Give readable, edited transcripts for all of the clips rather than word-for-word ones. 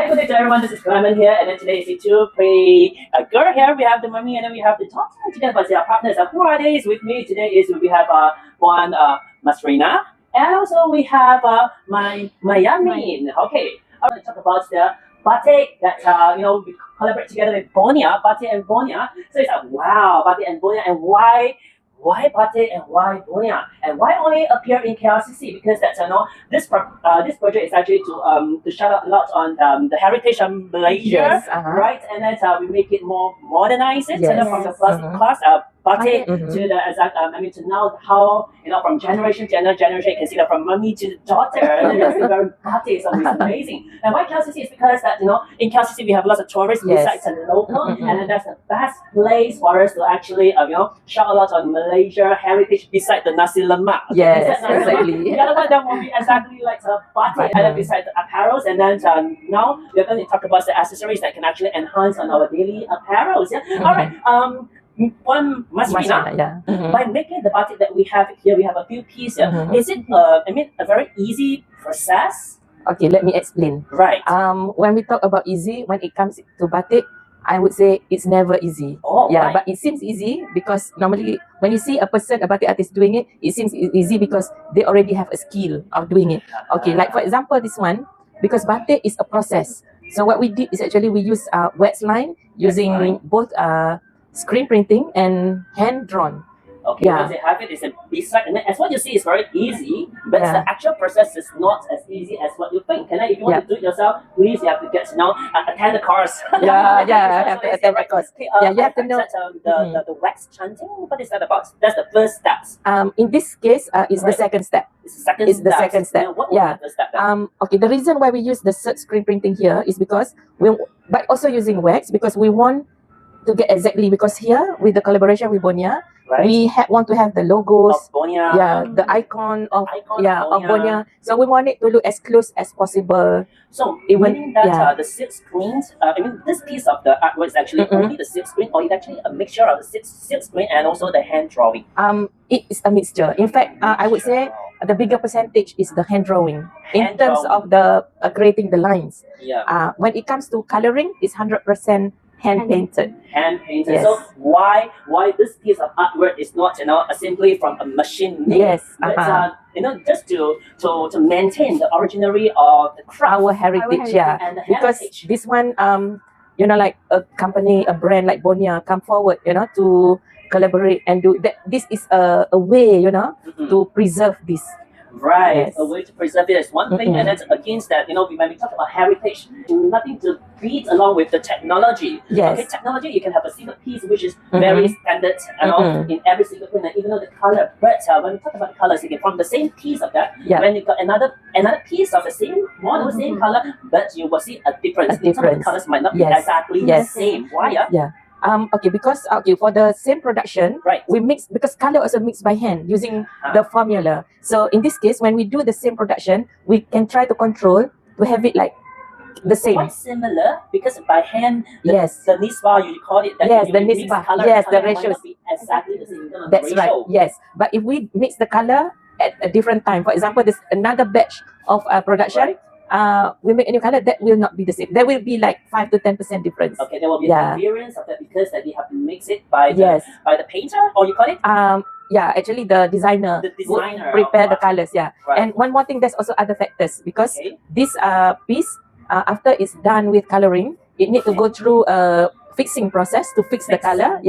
Hi, good day to everyone. This is Clement here, and then today is the two pretty girl here. We have the mommy, and then we have the daughter. Together, but they are partners. Who are they? With me today is we have one Masrina, and also we have my Yamin. Okay, I want to talk about the Batik that we collaborate together with BONIA, Batik and BONIA. So it's like wow, Batik and BONIA, and why Batik and why BONIA and why only appear in KLCC? Because that's this project is actually to shout out a lot on the heritage of Malaysia, Yes, right? And then we make it more modernized, and then Yes. from the first class Batik to the exact to now how from generation to another generation you can see that from mommy to the daughter, and it's very Batik, so it's amazing. And why KLCC is because that in KLCC we have lots of tourists besides the local, and then that's the best place for us to actually shout a lot on Malaysia heritage beside the nasi lemak. Yes, Nasi lemak. exactly. The other one that will be exactly like Batik, and then beside the apparels, and then now we're going to talk about the accessories that can actually enhance on our daily apparels. Yeah. All right. One Masrina, by making the batik that we have here, we have a few pieces. Is it a very easy process? Okay, let me explain. Right. When we talk about easy, when it comes to batik, I would say it's never easy. Oh, yeah, right. but it seems easy because normally when you see a person, a batik artist doing it, it seems easy because they already have a skill of doing it. Okay, like for example, this one, because batik is a process. So what we did is actually we use wax line using both screen printing and hand drawn. Okay, once they have it, it's a beside, and then as what you see, it's very easy, but the actual process is not as easy as what you think. And then if you want to do it yourself, please you have to get attend the course. I have to attend the course. Okay, you have to know the wax chanting. What is that about? That's the first steps. In this case, it's the second step. It's the second step. Now, what is the step then? Okay, the reason why we use the screen printing here is because but also using wax because we want to get exactly, because here with the collaboration with BONIA, we want to have the logos of BONIA, the icon of BONIA. So we want it to look as close as possible. So meaning that the silk screens, this piece of the artwork is actually only the silk screen, or it's actually a mixture of the silk screen and also the hand drawing? It is a mixture. In fact, I would say the bigger percentage is the hand drawing in terms of the creating the lines. When it comes to coloring, it's 100% hand painted. Hand painted. Yes. So why this piece of artwork is not simply from a machine made? Yes. But, just to maintain the originality of the craft, our heritage, and the because heritage. This one, like a company, a brand like BONIA come forward, to collaborate and do that. This is a way, to preserve this. Right, a way to preserve it is one thing, and that's against that. When we talk about heritage, nothing to beat along with the technology. Yes. Okay, technology, you can have a single piece which is very standard, in every single print, and even though the color. But when we talk about the colors, again, from the same piece of that, when you got another piece of the same model, same color, but you will see a difference. Some of the colors might not be exactly the same. Why? Okay, because for the same production, we mix, because color also mixed by hand using the formula. So in this case, when we do the same production, we can try to control to have it like the same. Quite similar, because by hand, the nisbah, you call it. That the nisbah. The ratios. Exactly the same. That's right. Yes, but if we mix the color at a different time, for example, there's another batch of production. We make a new color, that will not be the same. There will be like 5 to 10% difference. Okay, there will be a variance of that because that we have to mix it by the painter, or you call it? Actually the designer would prepare the colors. And one more thing, there's also other factors, because this piece, after it's done with coloring, it need to go through a fixing process to fix the color.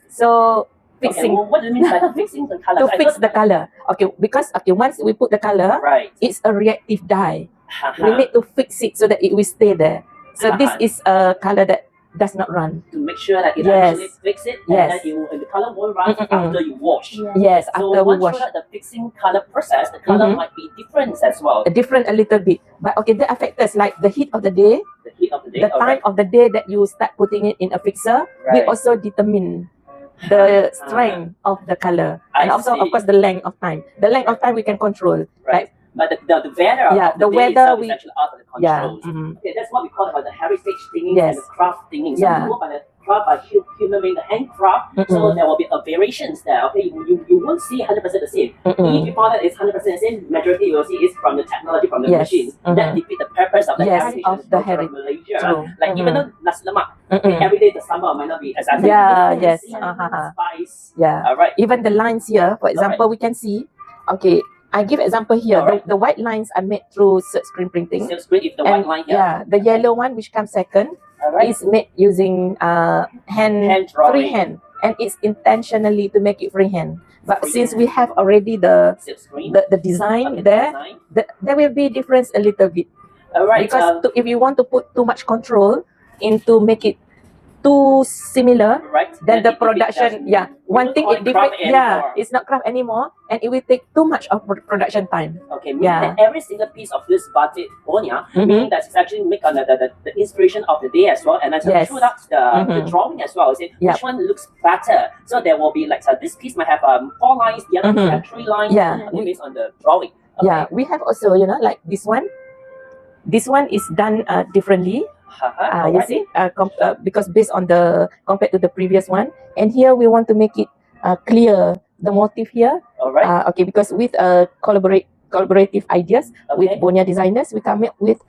So fixing. What do you mean by fixing the color? To fix the color. Okay, because once we put the color, it's a reactive dye. We need to fix it so that it will stay there. So this is a color that does not run. To make sure that it actually fix it, and that the color won't run after you wash. Yes, so after we wash. So the fixing color process, the color might be different as well. Different a little bit. But that affects us, like the heat of the day, the time of the day that you start putting it in a fixer, will also determine the strength of the color. And also, of course, the length of time. The length of time we can control. Right? But the weather of the weather is actually out of the controls. Okay, that's what we call about the heritage thingy and the craft thingy. Some people by the craft by human being, the handcraft. So there will be variations there. Okay, you won't see 100% the same. If you found that it's 100% the same, majority you will see is from the technology, from the machines. That defeat the purpose of the heritage of the heritage. Malaysia. True. Like even though nasi lemak, every day the sambal might not be exactly yes. spice. Right. Even the lines here, for example, we can see. Okay, I give example here. The white lines are made through silk screen printing. Silk screen, if the white line here. Yeah, the yellow one which comes second is made using freehand, and it's intentionally to make it freehand. But since we have already the design there, there will be difference a little bit. Because if you want to put too much control into make it too similar, then the production, one thing it different, it's not craft anymore, and it will take too much of production time. Okay, meaning that every single piece of this batik BONIA, meaning that it's actually make on the inspiration of the day as well, and then throughout the drawing as well. See which one looks better. So there will be like this piece might have 4 lines, the other piece have 3 lines, based on the drawing. Yeah, we have also like this one. This one is done differently. You see, because based on the compared to the previous one, and here we want to make it clear the motif here. Okay, because with collaborative ideas with BONIA designers, we come up with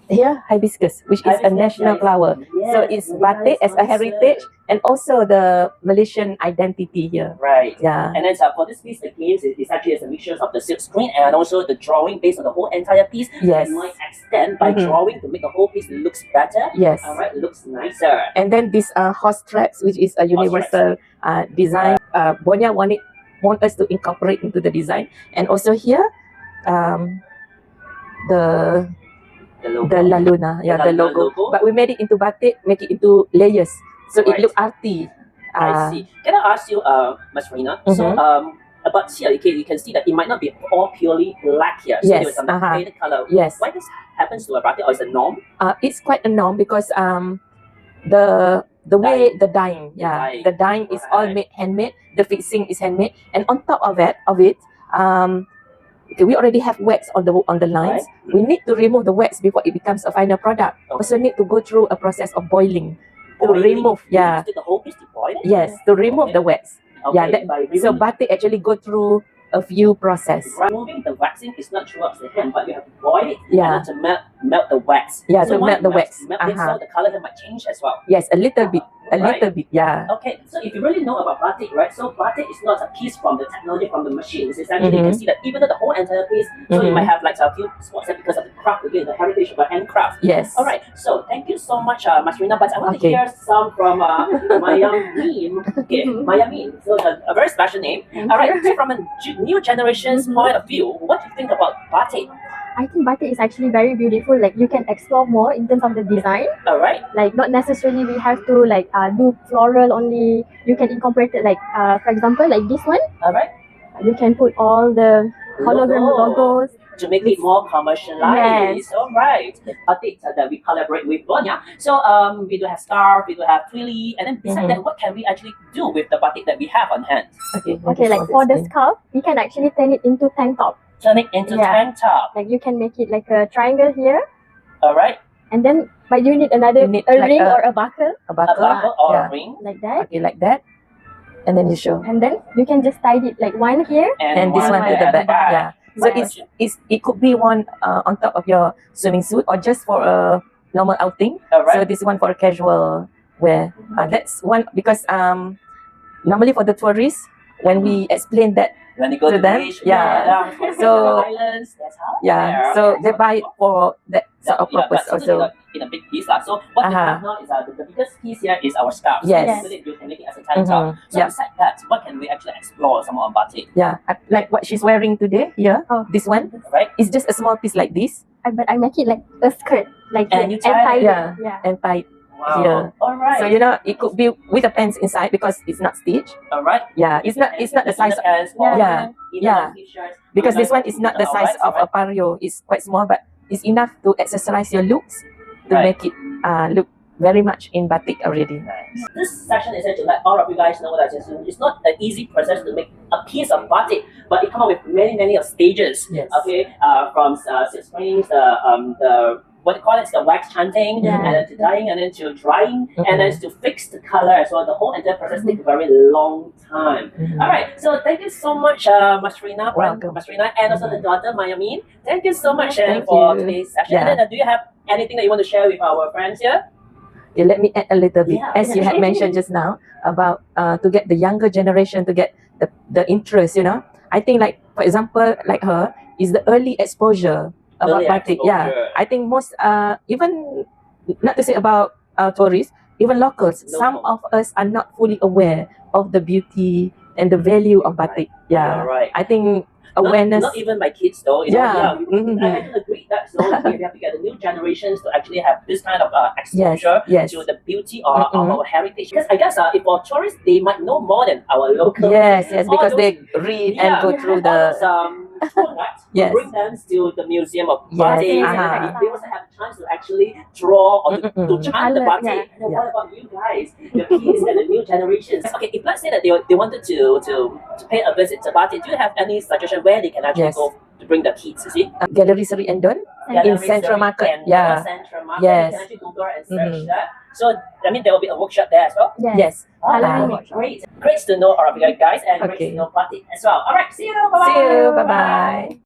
here hibiscus, which is a national flower. So it's batik as a heritage, and also the Malaysian identity here. Yeah. And then for this piece again, it's actually a mixture of the silk screen and also the drawing based on the whole entire piece. Yes. You might extend by drawing to make the whole piece looks better. Yes. Looks nicer. And then this horse straps, which is a universal design. BONIA want us to incorporate into the design, and also here, the La Luna, the logo. But we made it into batik, make it into layers, so it look arty. I see. Can I ask you, Ms. Rina? So, about here, you can see that it might not be all purely black here. So there was some faded color. Yes. Why this happens to a batik, or is it a norm? It's quite a norm because the way the dyeing, the dyeing is all handmade. The fixing is handmade, and on top of it, we already have wax on the lines. We need to remove the wax before it becomes a final product. Also need to go through a process of boiling to remove. To the whole piece to boil it? Yes, to remove the wax. So batik actually go through a few process. Removing the waxing is not throughout the hand, but you have to boil it to melt the wax. To melt the wax. So the color might change as well. Yes, a little bit. A little bit, Okay, so if you really know about batik, so batik is not a piece from the technology, from the machines. It's actually, you can see that even though the whole entire piece, so you might have like a few spots there because of the craft, again, the heritage of the handcraft. Yes. Alright, so thank you so much, Ms. Rina, but I want to hear some from Mayamin. Okay, Mayamin, so a very special name. Alright, so from a new generation's point of view, what do you think about batik? I think batik is actually very beautiful. Like you can explore more in terms of the design. Alright. Like not necessarily we have to like do floral only. You can incorporate it like for example like this one. Alright. You can put all the hologram logos to make it more commercialized. Yes. Alright. Batik that we collaborate with BONIA. So we do have scarf, we do have twilly, and then besides that, what can we actually do with the batik that we have on hand? Okay, like for the scarf, we can actually turn it into tank top. Turn it into tank top. Like you can make it like a triangle here. Alright. And then, but you need another ring or a buckle. A buckle or a ring. Like that. Okay, like that. And then you show. And then you can just tie it like one here. And this one to the back. Yeah. So it could be one on top of your swimming suit or just for a normal outing. So this one for a casual wear. That's one because normally for the tourists, when we explain that when they go to them, beach, so islands, that's how so they buy it for that sort of purpose also. In a big piece. So what we have now is the biggest piece here is our scarf. Yes. So you can make it as a tank top. So besides that, what can we actually explore some more about it? Yeah, like what she's wearing today here. This one, it's just a small piece like this. But I make it like a skirt, like and you tie it. And tie it. Wow. Here. Alright. So it could be with the pants inside because it's not stitched. Alright. Yeah, it's not the size. Because this one is not the size of a pario. It's quite small, but it's enough to accessorize your looks to make it look very much in batik already. This section is to let all of you guys know that it's not an easy process to make a piece of batik, but it comes with many stages. Yes. Okay, from silk screens, the what they call it, the wax chanting, Yeah. and then to dyeing, and then to drying, and then to fix the color as well. The whole entire process takes a very long time. All right, so thank you so much, Masrina, Welcome. Masrina, and also the daughter Mayamin. Thank you so much Thank for you. today's session. Yeah. And then, do you have anything that you want to share with our friends here? Okay, let me add a little bit. Yeah. As you had mentioned just now about to get the younger generation to get the interest, you know. I think like for example, like her is the early exposure about Early batik. Yeah, exposure. I think most even not to say about tourists, even locals, some Local. of us are not fully aware of the beauty and the value of batik. Yeah, You're right. I think awareness. Not even my kids though. You know, Yeah. I do agree that so we have to get the new generations to actually have this kind of exposure Yes. to the beauty of our heritage. Because I guess if for tourists they might know more than our locals. Yes, All because those- they read and go through all those, the tour guides will Yes. bring them to the museum of Yes, batik, and uh-huh. then they also have a chance to actually draw or to chant the Colour, batik. yeah. And then what about you guys, the kids and the new generations? Okay, if let's say that they wanted to pay a visit to batik, do you have any suggestion where they can actually Yes. go to bring the kids? You see, Gallery Seri Endon in Gallery Central Seri Market. and Yeah. Central Market. Yes. You can actually Google and search Mhm. that. So I mean, there will be a workshop there as well. Yes. Colouring. Great to know, all of you guys, and great Okay. to know batik as well. All right, see you. Bye-bye. See you. Bye bye.